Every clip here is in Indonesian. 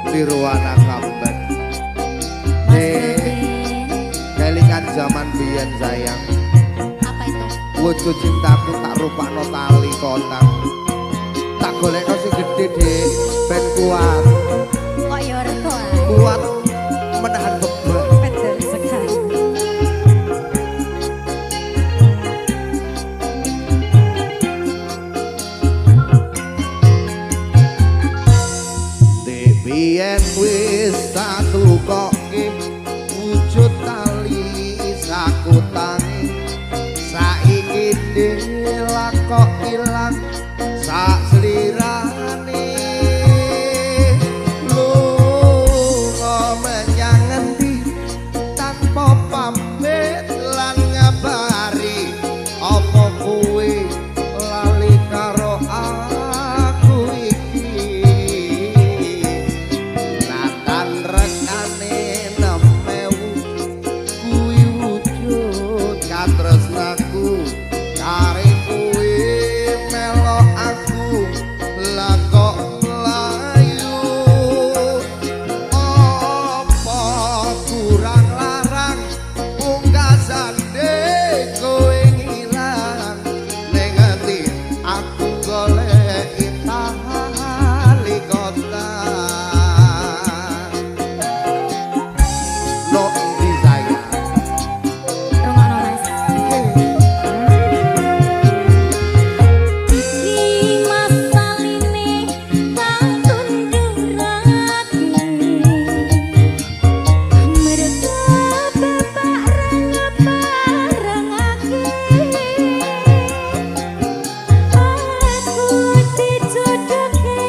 Nirwana Kamben. Kelingan zaman biyen sayang. Apa itu? Wujud cintaku tak rupakno tali kontang. Tak golekno sing gedhe Dik, ben kuat. Kok ya rego ae. Kuat menahan beban. Betul sekali. Dek biyen wis tak tukoke wujud tali sakutangi. Saiki dilak kok ilang sak slirane. Lunga menyang endi tanpa pamit lan ngabari apa kuwi lali karo aku iki. Natan rekane 6.000 kuwi wujud katresnaku. Kare kuwi melok aku lah kok mlayu. Apa kurang larang pungkasane kowe ngilang ning ati aku goleki tali kontang. No endi sayang. Rungokno Mas. Iki masaline kang tundurake. Merga bapak rangaparangake. Aku dijodohke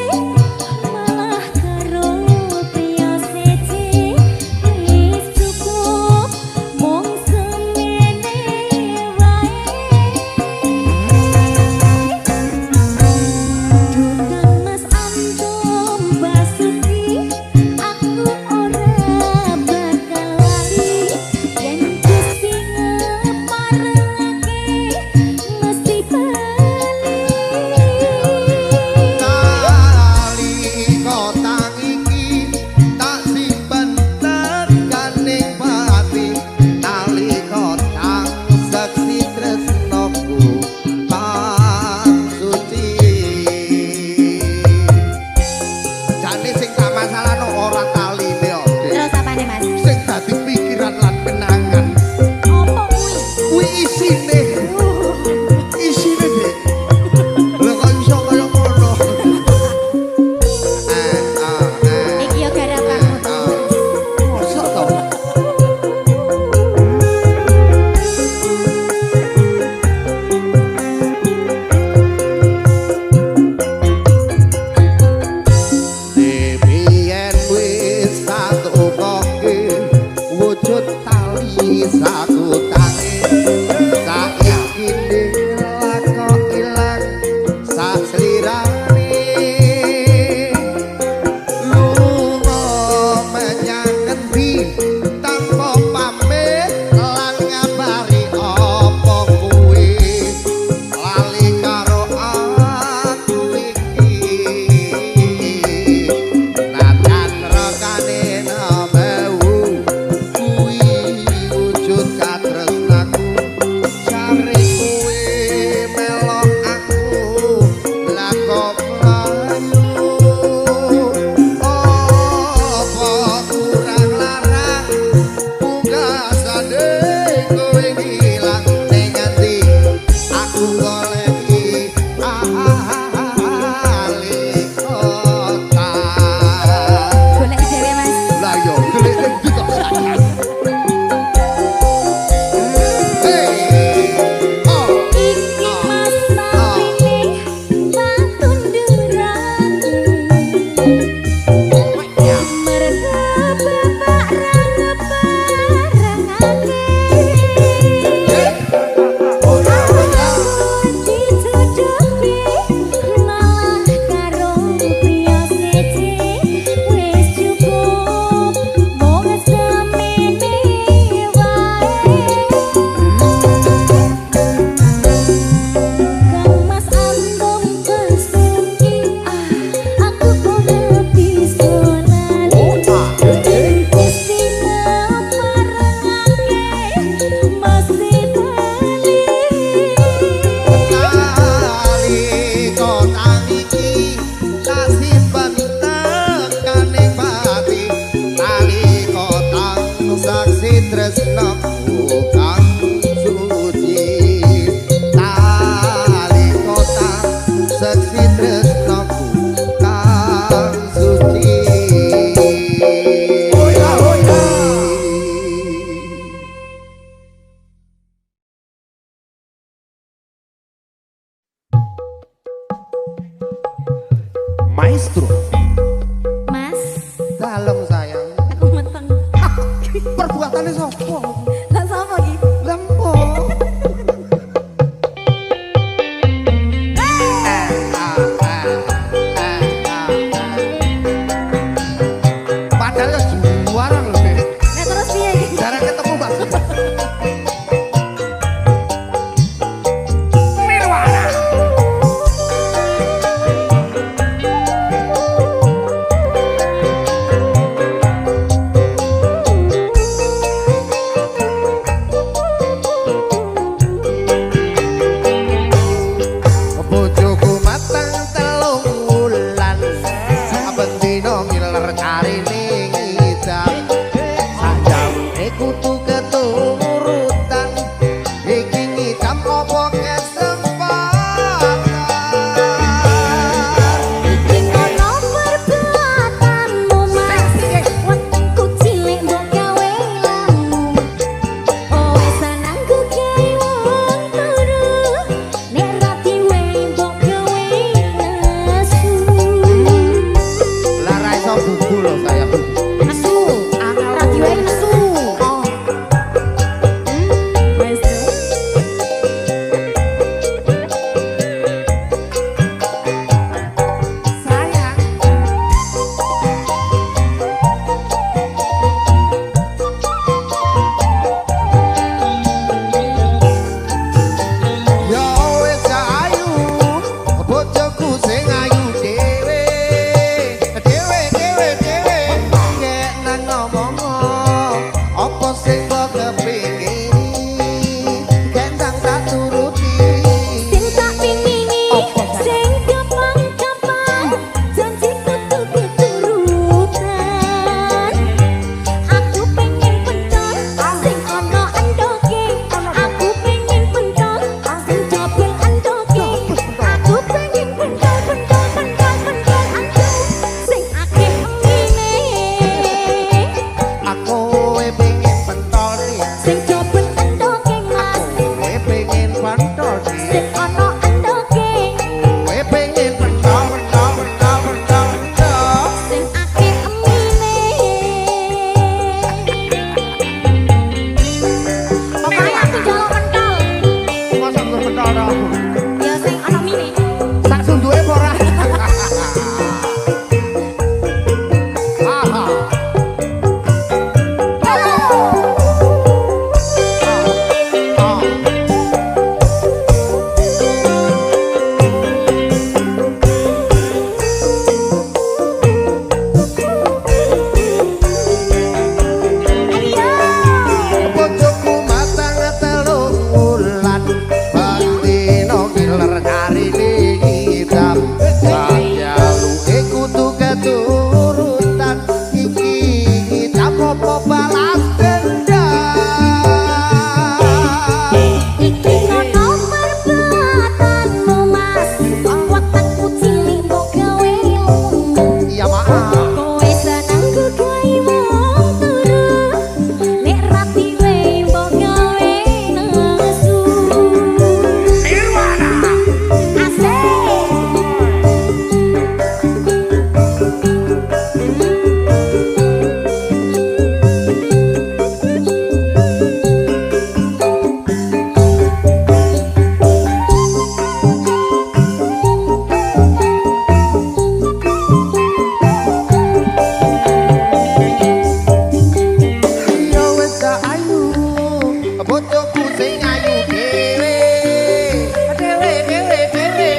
malah karo priya siji. Wis cukup mung semene wae. Dukan Mas Antum Basuki, aku ora bakal lali. Yen Gusti ngeparengake mesti bali. Tali kontang iki tak simpen tekaning pati. Tali kontang saksi tresnoku kang suci. Jane sing tak masalahno ora taline kok, Dik. Terus apane Mas? Sing dadi pikiran lan kenangan. Apa kuwi? Kuwi isine. Isine, Dik. Lha kok iso kaya ngono? Iki yo garapanmu to. Mosok to? Biyen wis keturutan iki tak apa balas dendam Iki kono perbuatanmu mas Waktu cilik mbok gawe lunga ya maaf Kowe seneng ku gawe wong turu Nek rapi wae mbok gawe nesu Nirwana Asik yo wis ayu bojoku sing ayu dhewe dhewe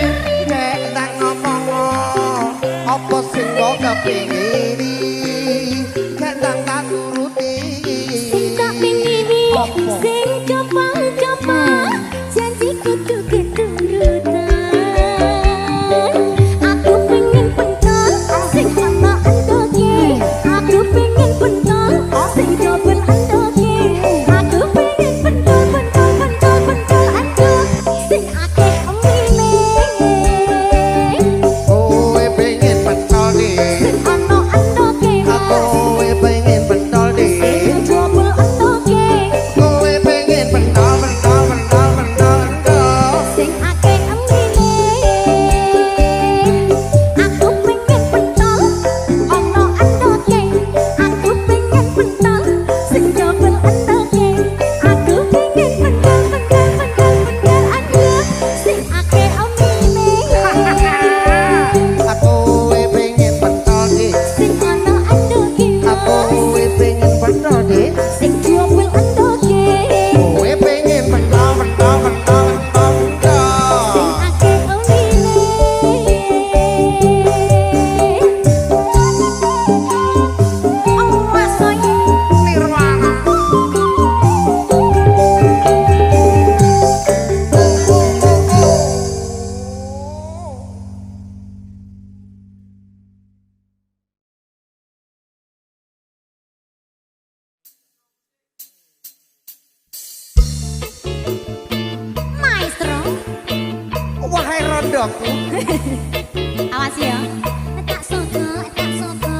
nek tak ngomong apa sing kok kepingini kadang tak turuti Sing tak pingini Sing coba-coba Janji kudu keturutan Aku pengen pentol Sing ana endoke Aku pengen pentol Sing double endoke Aku pengen pentol endok Sing akeh emine kowe pengen pentol nih Sing ana endoke kowe pengen pentol nih Sing double endoke kowe pengen pentol Sing akeh emine Aku pengen pentol ono endoke Aku pengen pentol sing double endoke Aku pengen pentol endok Sing akeh emine kowe pengen pentol nih Sing ono endoke kowe pengen pentol nih Sing double endoke kowe pengen pentol Sing akeh emine Oh masoy Nirwana Maestro wahai rondoku Awas ya. Tak sogo, tak sogo.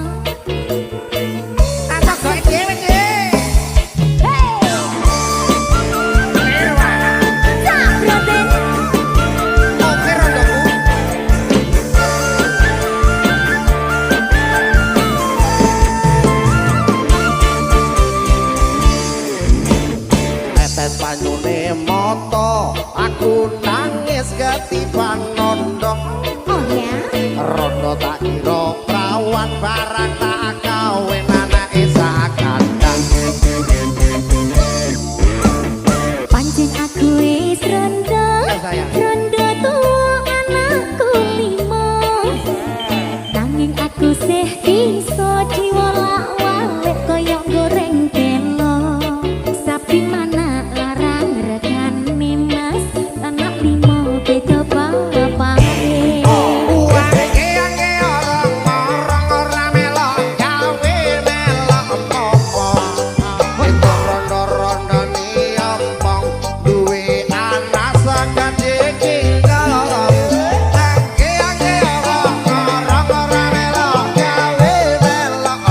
tak kok dhewe deh Nirwana Sabroten. oke rondoku tetes banyune moto aku nangis ketiban nondok Oh ya. rondo tak kira prawan barang tak kawin anake sakandang Pancen aku wis rondo. sayang Rondo tuwa anakku 5. Nanging aku sih bisa diwolak-walik kaya goreng telo. Sapi mana larang regane mas. Anak 5 beda bapake. ora melok gawe melok apa rondo-rondo ni ompong duwe anak sakandhe kingkong ora melok gawe melok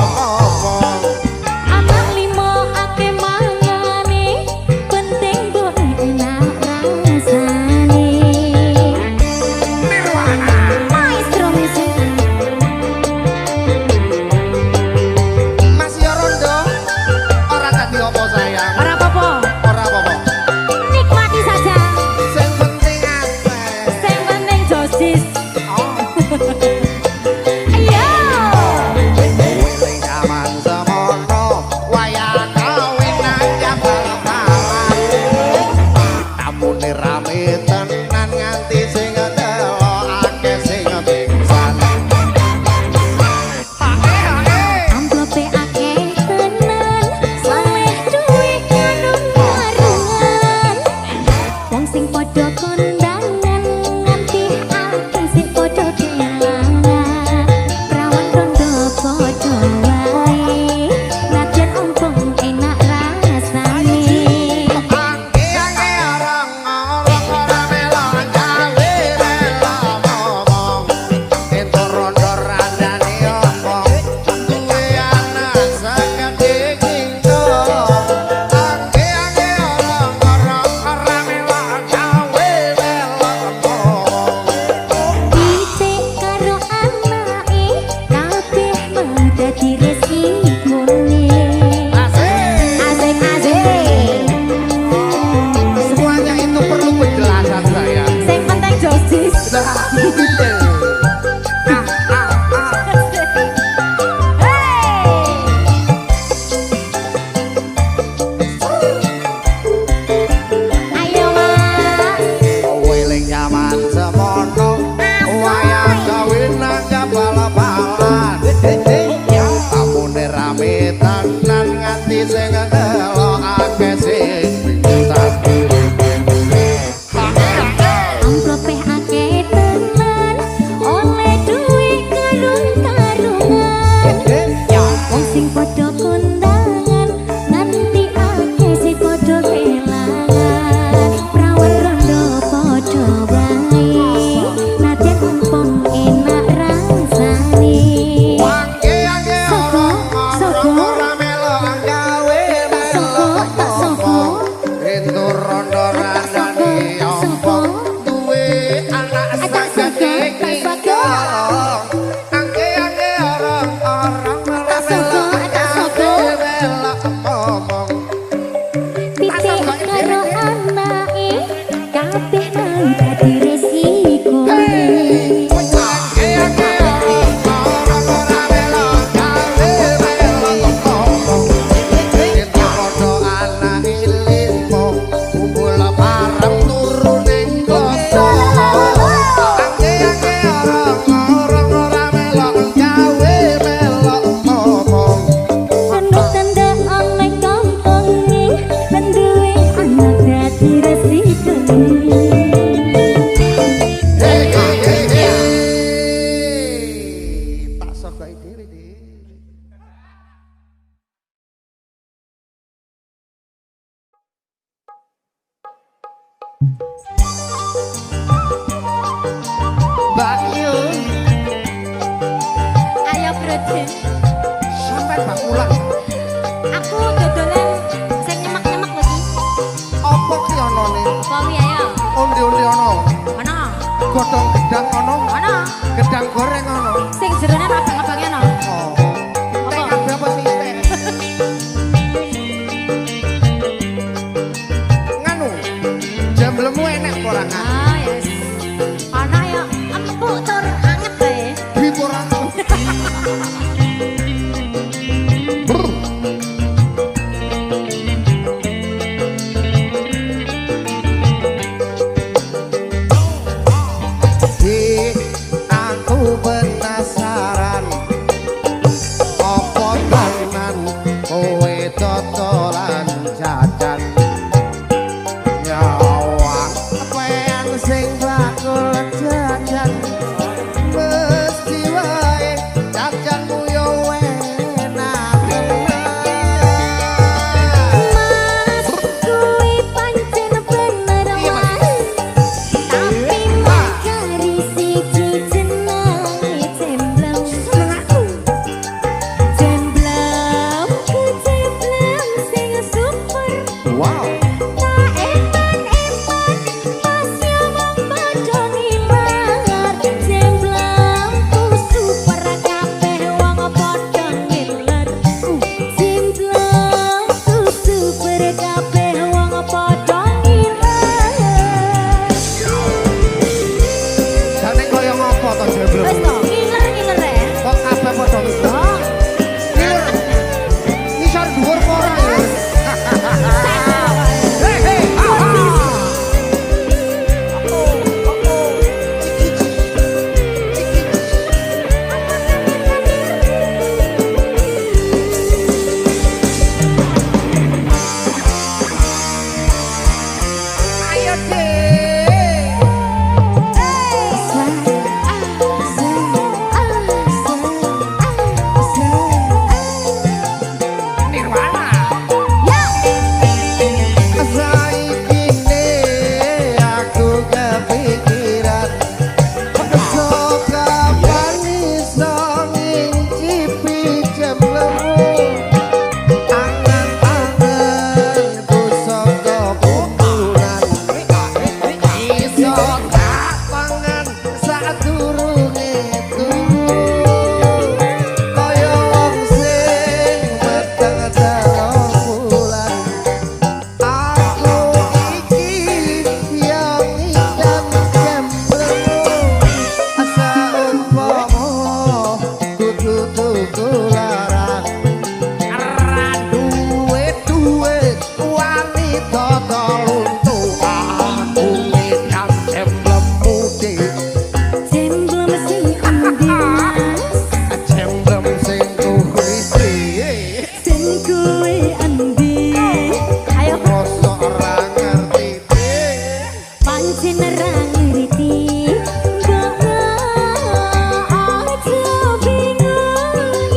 dhewe, Dik. Mbak Yu. Ayo Brodin. Sampai Mbak pulang. Aku dodolan sing nyemak-nyemak lagi. Apa ki onone? Apa wi ayo? Onde-onde ono. Ono. Godhong gedang ono. Ono. Gedang goreng ono. Sing jerone abang-abangnya ono. Oh. Teh kabeh apa sih teh? Nganu. Jamblemu enek apa ora? Ah, yes. Ono ya empuk tur anget bae. Bipora. Aku penasaran apa tenan kowe totolan jajan nyawang pean sing bakul jajan mesti wae jajanmu yo enak Mas, kuwi pancen bener wae. Tapi makari siji jenenge Jemblem. Jemblem, kejemblem sing super. wow Tak eman-eman pas yo padha ngiler. Jemblem ku super kabeh wong padha ngiler. Jemblem ku super kabeh wong padha ngiler. jane kaya ngopo to jeblem Wes to, ngiler-ngiler ya. kok kabeh padha ngiler Oh, ngisor dhuwur apa ora ya hei hei ha ha ayo deh Nirwana saiki ne aku kepikiran kapan iso ngincipi jemblemu angan-angan pusaka pukulan iso tak pangan sadurunge turu kaya wong sing meteng dalem bulan aku iki yang ikan jemblemu asa umpama kudu tutulan ora duwe wanita toluntu aku ngedan jemblemu dik Jemblem sing endi Mas? jemblem sing kuwi Sing kuwi endi? Ayo mosok ora ngerti dik pancen ra ngerti. Mbok aja bingung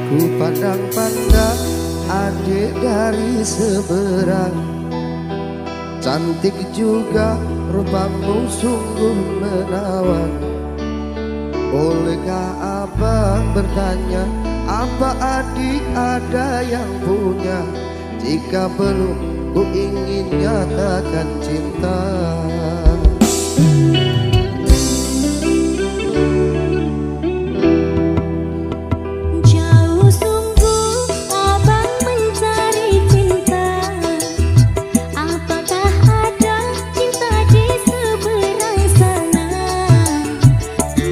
Ku pandang-pandang adik dari seberang, cantik juga rupamu sungguh menawan. Bolehkah abang bertanya, apa adik ada yang punya? Jika belum, ku ingin nyatakan cinta. Jauh sungguh abang mencari cinta. Apakah ada cinta di seberang sana?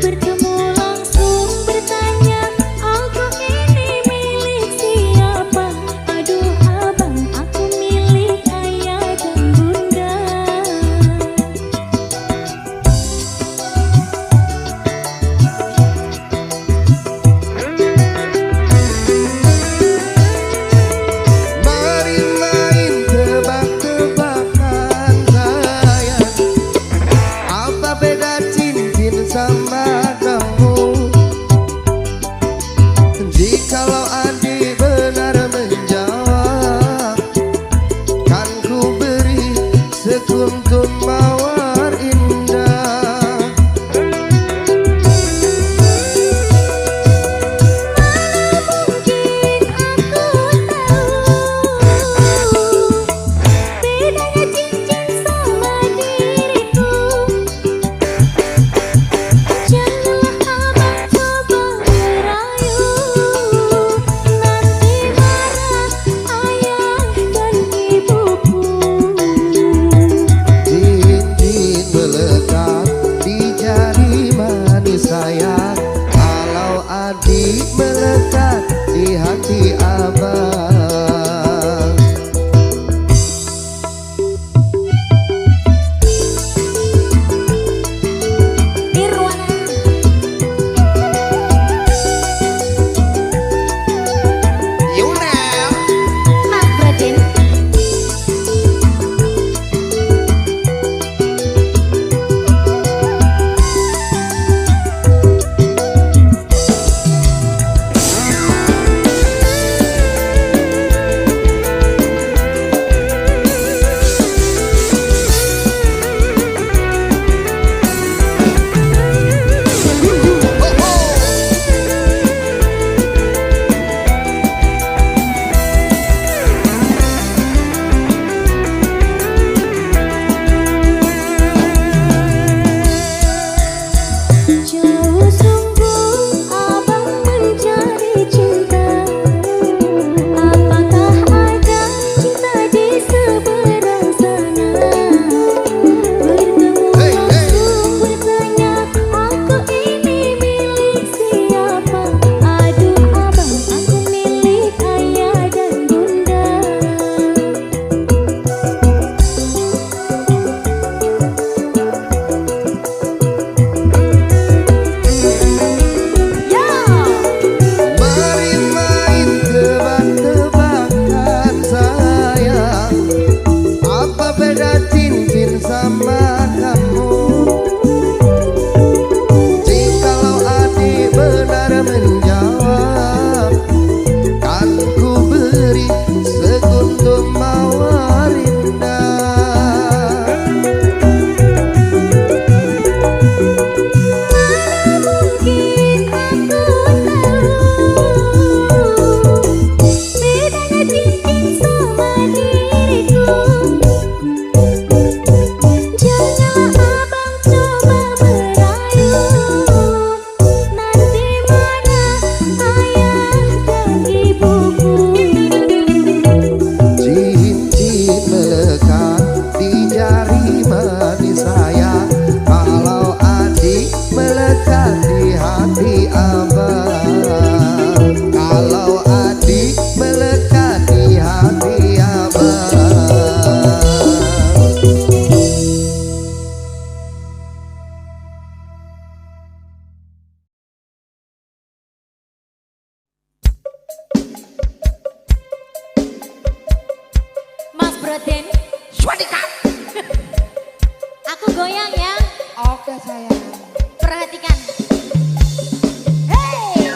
Bertemu langsung bertanya, aku ini milik siapa? Aduh abang, aku milik ayah dan bunda. Mari main tebak-tebakan sayang, apa beda cincin sama kamu? Jikalau adik benar menjawab, kan ku beri sekuntum mawar indah. Mungkin aku tahu bedanya cincin sama diriku. Janganlah abang coba merayu, nanti marah ayah dan ibuku. Cincin melekat di jari manis sayang, kalau adik melekat di hati abang. Nirwana Yunel Mas Bradin. Jauh sungguh abang mencari cinta. Apakah ada cinta di seberang sana? Bertemu langsung bertanya, aku ini milik siapa? Aduh abang, aku milik ayah dan bunda. Mari main tebak-tebakan sayang, apa beda cincin sama kamu? Jikalau adik benar menjawab, kan ku beri sekuntum mawar indah. Mungkin aku tahu bedanya cincin sama diriku. Janganlah abang coba merayu, nanti marah ayah dan ibuku. Cincin melekat di jari manis sayang, kalau adik melekat di hati abang. Kalau adik melekat di hati abang. Mas Bradin, Swadika. aku goyang ya. Oke sayang. Perhatikan. Hey!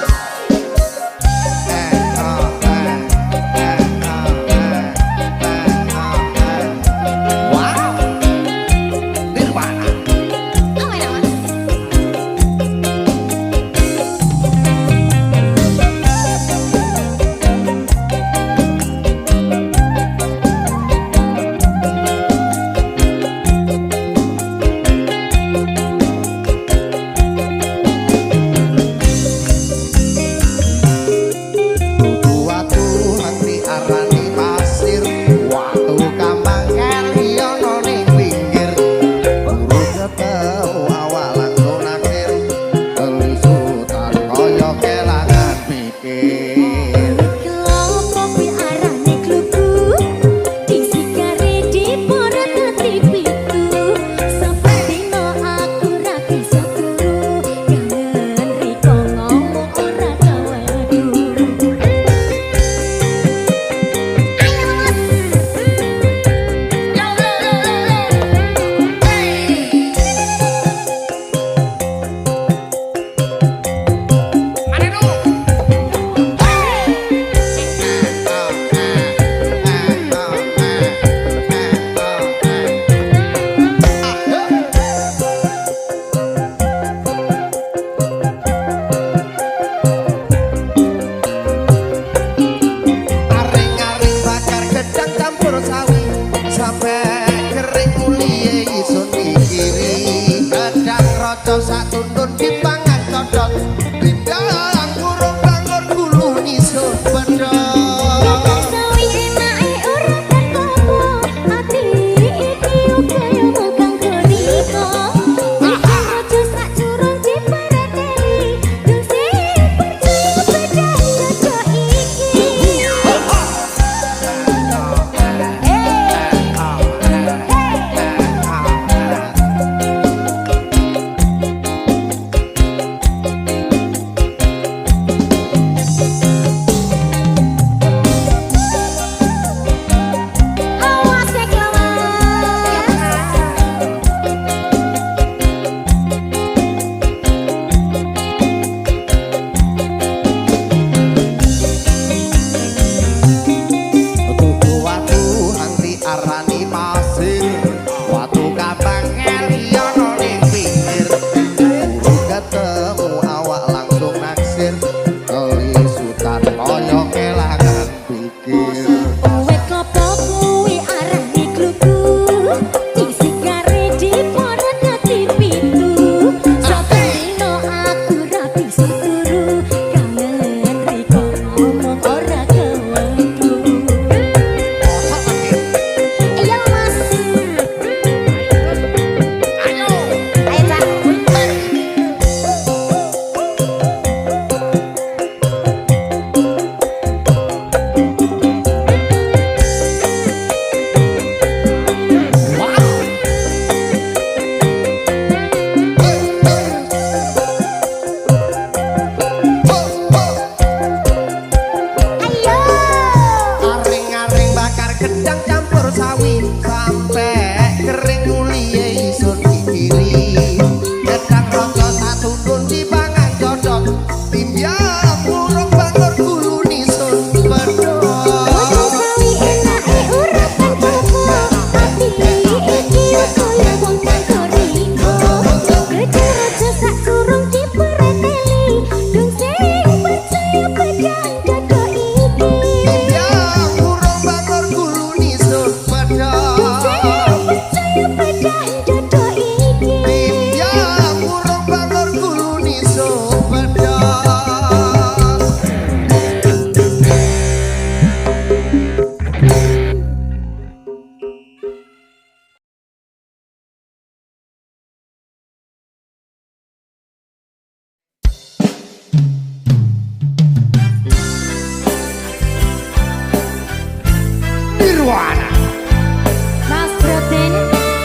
Mas Broden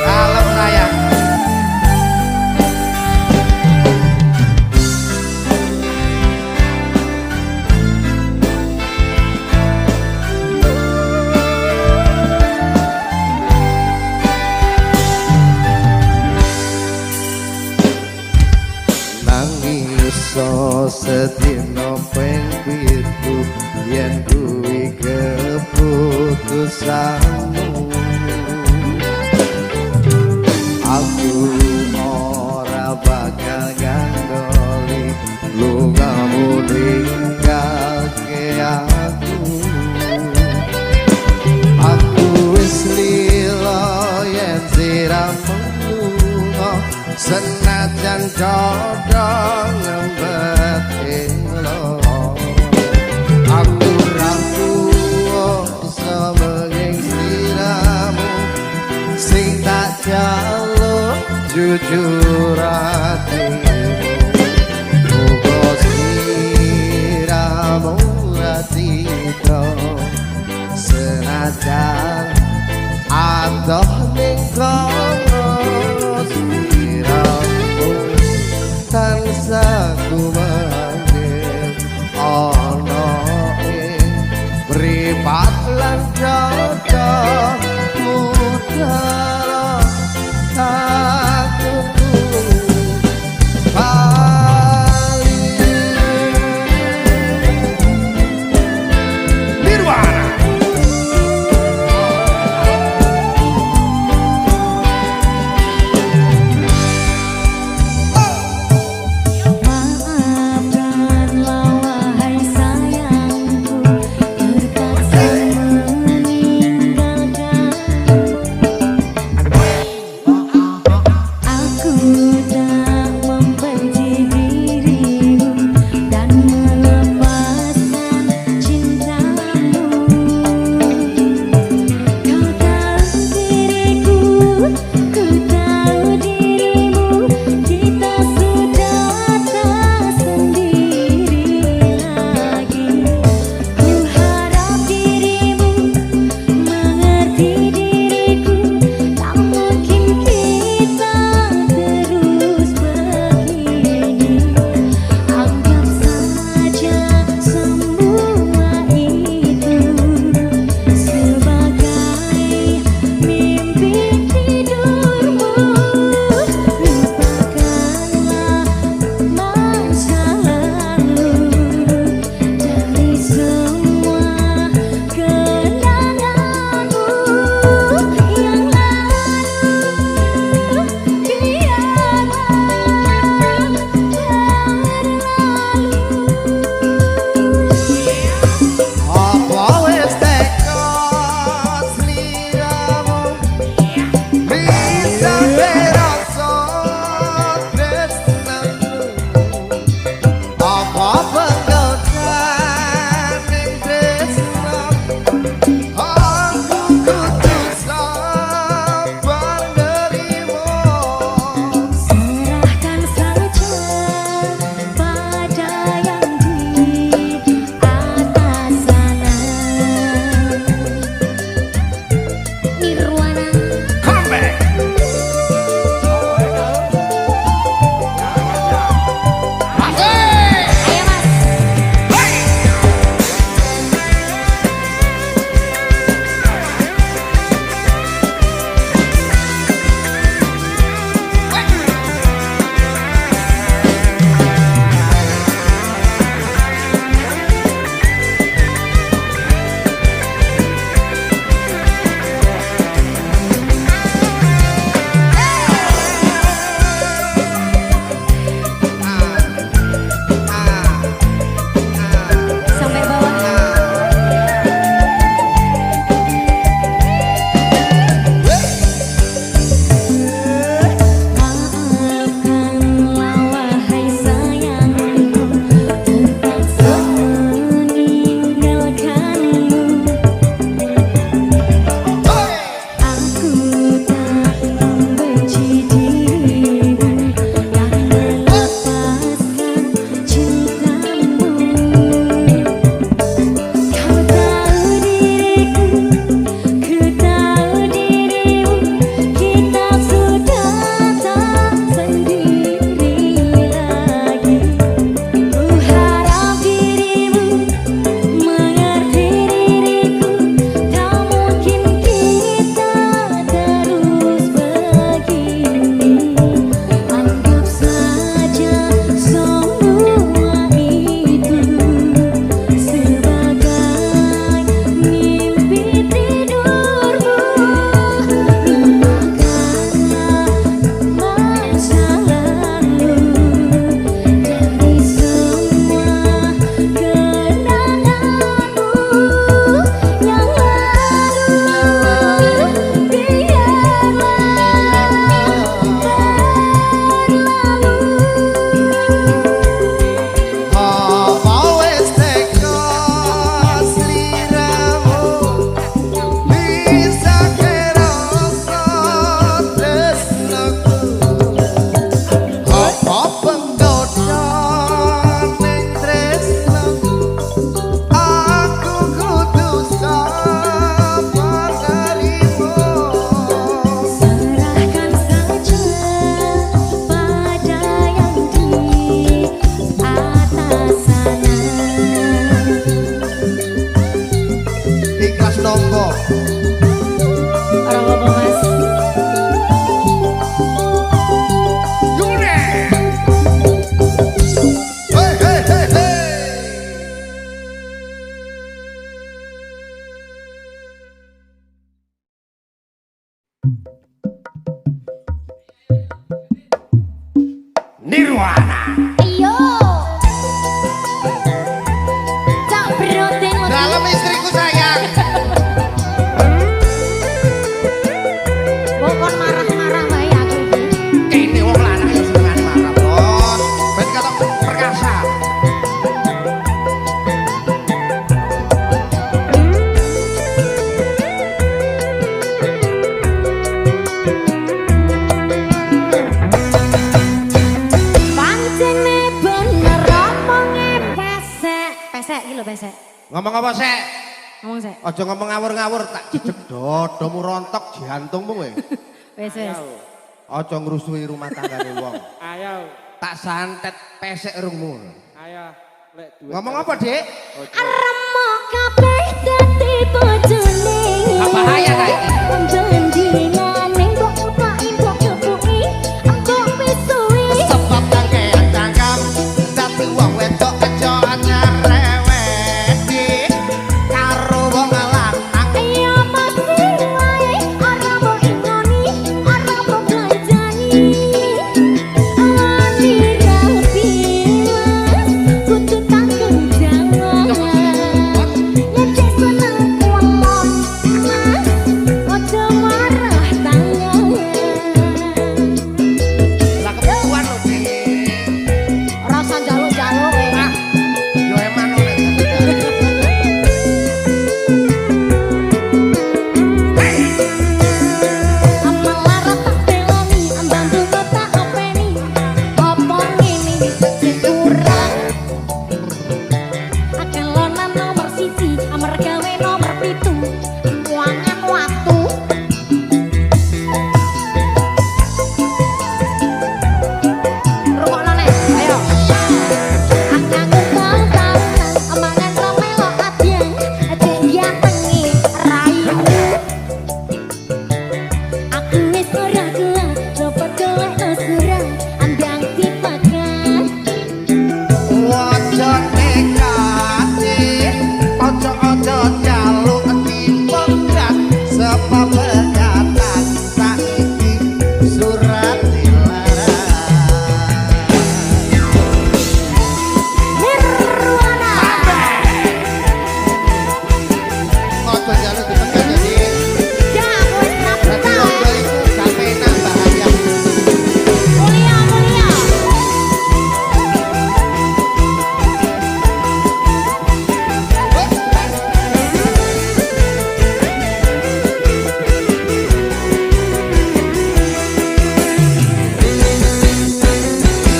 Kalem sayang. Nangis so sedino ping pitu yen kuwi keputusanmu. Aku ora bakal gandoli lungamu ninggalke aku. Aku wis lila yen siramu lunga senajan jodoh ngembet ilo. Aku ragu semenging siramu sing tak jaluk jujur hatimu. Muga siramu ratito senajan adoh ning kono siramu tansah kumanggil ana ing mripat lan jodoh mudara aku iki lho pesek. Ngomong apa sek? Ngomong sek. Aja ngomong ngawur-ngawur tak jedeg dodomu rontok jantungmu kowe. Wes wes. Aja ngrusuhi rumah tanggane wong. Ayo. Tak santet pesek rungmu. Ayo. Lek duwe. Ngomong apa, Dik? Remo kabeh dadi bojone. Gak bahaya ta iki? Pembandingan mbok utoki mbok kepuki, mbok pisui. Sebab kakean cangkem dadi wong wedok aja nyarewedi karo wong lanang. Ayo mesti wae ora mbok ingoni, ora mbok blanjani. Awani rapi mas, kudu tanggung jawab. Yen cek seneng wong mas, ojo marah tangan. Lah kebutuhan lho, Dik. Ora usah njaluk-njaluk kowe. Ah, yo eman oleh Amalara tak belani, ambantu tak openi. Apa ngene sing kurang? Akeh lonan nomor 1, amargawe nomor 7. Wangan watu. Rungokno nek, ayo. Anganku tau-taunan, amangan romelo adyen, adyen diatengi raimu. Aku wis ora kuat, cepet golekno surat, ambang dipakan. Waja nekati, ojo-ojo jaluk dipegat, sebab pegatan saiki surat dilarang. Nirwana. Ojo jaluk dipegat jadi, Ya, aku wis berarti rapi ojo iku gak penak bahaya. Mulia, mulia.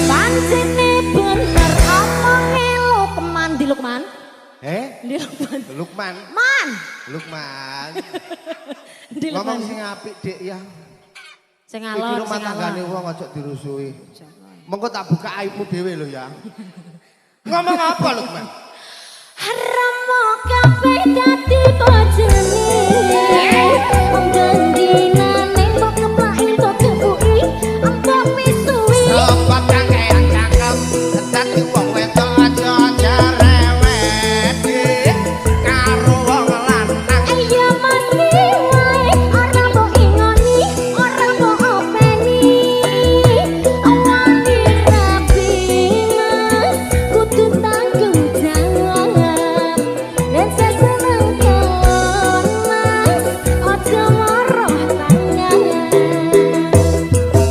Pancene bener omonge Lukman di Lukman. Di Lukman. Lukman, Man. Lukman. Di Lukman. Ngomong sing apik, Dik ya. Sing Iki alon, rumah sing tanggane alon. wong aja dirusuhi. Mengko tak buka aibmu dhewe lho ya. Ngomong apa, Lukman? Remo kabeh dadi bojone. Wong gendinane mbok keplaki mbok kepuki, mbok pisui. Sebab kakean cangkem dadi wong wedok aja nyarewedi karo wong lanang. Ayo mesti wae ora mbok ingoni, ora mbok openi. Awani rapi mas, kudu tanggung jawab. Yen seseneng kelon mas, ojo marah tangan.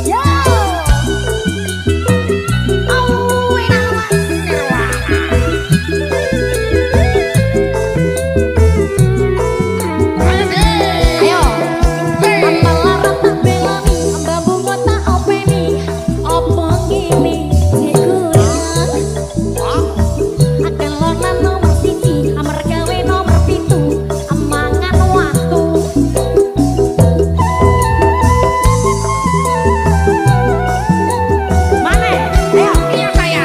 Yo! Oh, enak mas. Ayo, amalara tak belani, ambambungo tak openi. Apa ngene sing kurang? Akeh lonan nomor 1, amargawe nomor 7. Amangan watu. Mana? Ayo, iya saya.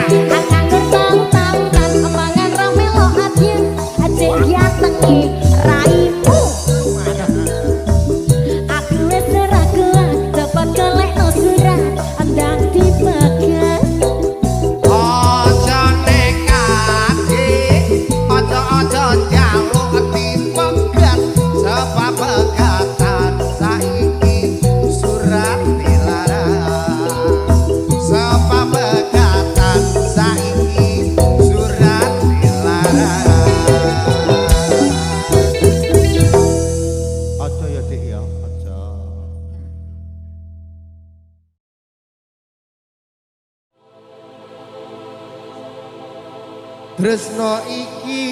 Anggur tau-taunan, amangan romelo adyen, ajek diatengi raimu. Aku wis ora kuat, cepet golekno surat, andang dipegat. Ojo nekati, ojo-ojo jaluk dipegat, sebab pegatan saiki surat dilarang. Sebab pegatan saiki surat dilarang. Ojo ya, Dik ya, ojo. Tresno iki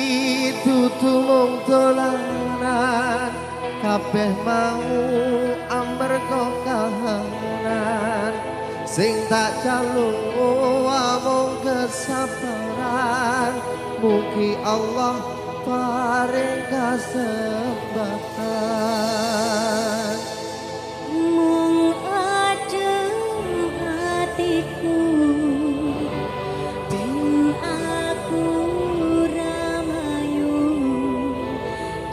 dudu mung dolanan, kabeh mau amarga kahanan. Sing tak jaluk amung kesabaran, mugi Allah paring kesempatan. Mung adem hatiku ben aku ramayu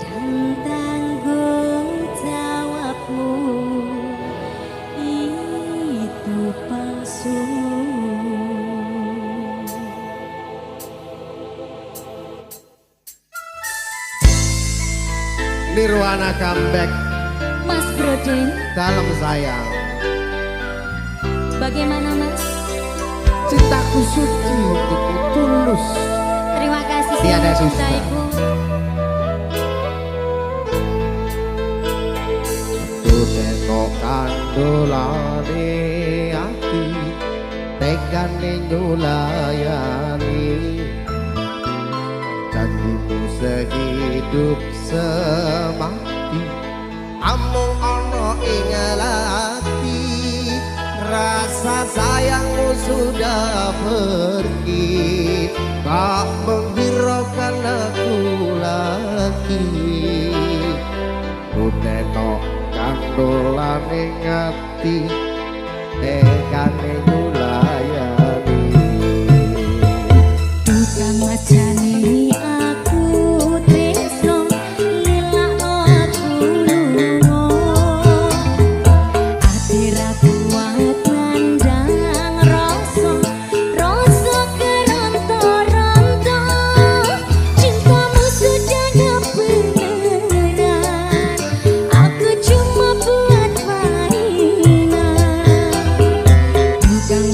dan tanggung jawabmu itu palsu. Nirwana comeback Mas Brodeng, dalam sayang. bagaimana Mas? Cintaku suci untukmu tulus. Terima kasih Tiada sudah dusta. mencintaiku. Tudeno kandolane ati tegane nyulayani janjimu sehidup semati amung ono ing ati rasa sayangmu sudah pergi tak menghiraukan aku lagi Tudeno kandolane ngati tegane nyulayani Tukang majani aku tresno lilakno aku lunga ati ra kuat nandang rasa keronto-ronto cintamu sudah kebenaran aku cuma buat mainan tukang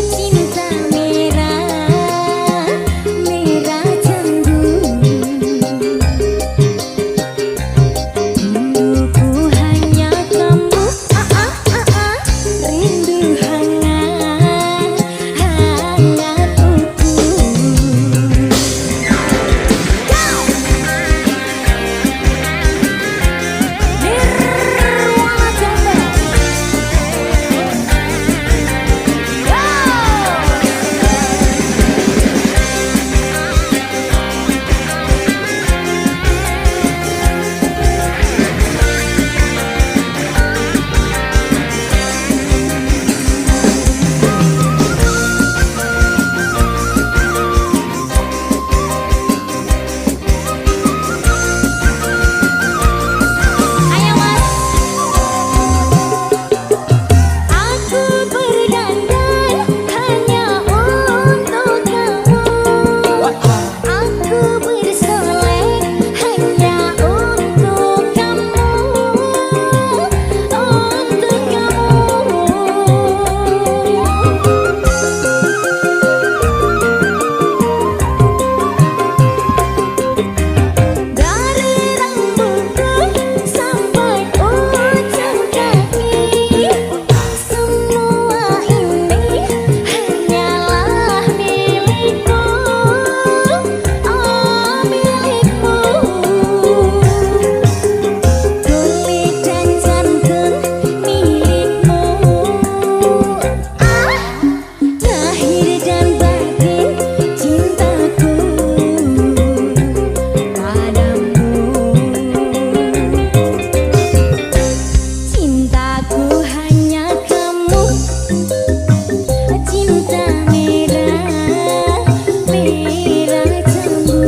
cinta merah, merah jambu. Rinduku hanya kamu, rindu hangat, hangat Nirwana Jambe. Ayo Mas, aku berdandan hanya untuk kamu. Aku bersolek hanya untuk kamu, untuk kamu. Dari rambutku sampai ujung kaki, semua ini hanyalah milikku, oh milikmu. Kulit dan jantung milikmu, lahir dan batin cintaku padamu. Cintaku hanya kamu, cinta merah, merah jambu.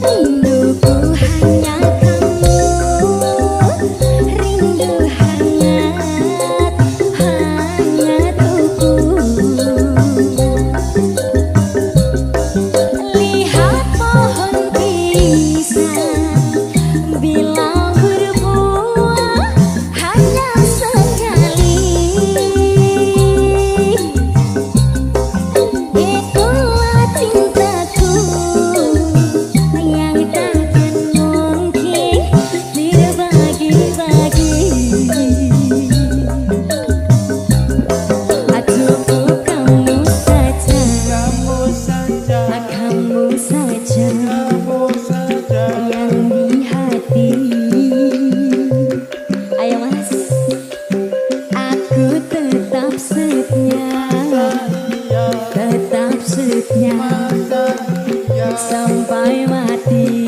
Rinduku hanya kamu, rindu hangat, hangat Lihat pohon pisang, bila berbuah hanya sekali. Itulah cintaku yang takkan mungkin terbagi-bagi. Aduh, kamu saja, kamu saja yang di hati. Ayo Mas, aku tetap setia, tetap setia sampai mati.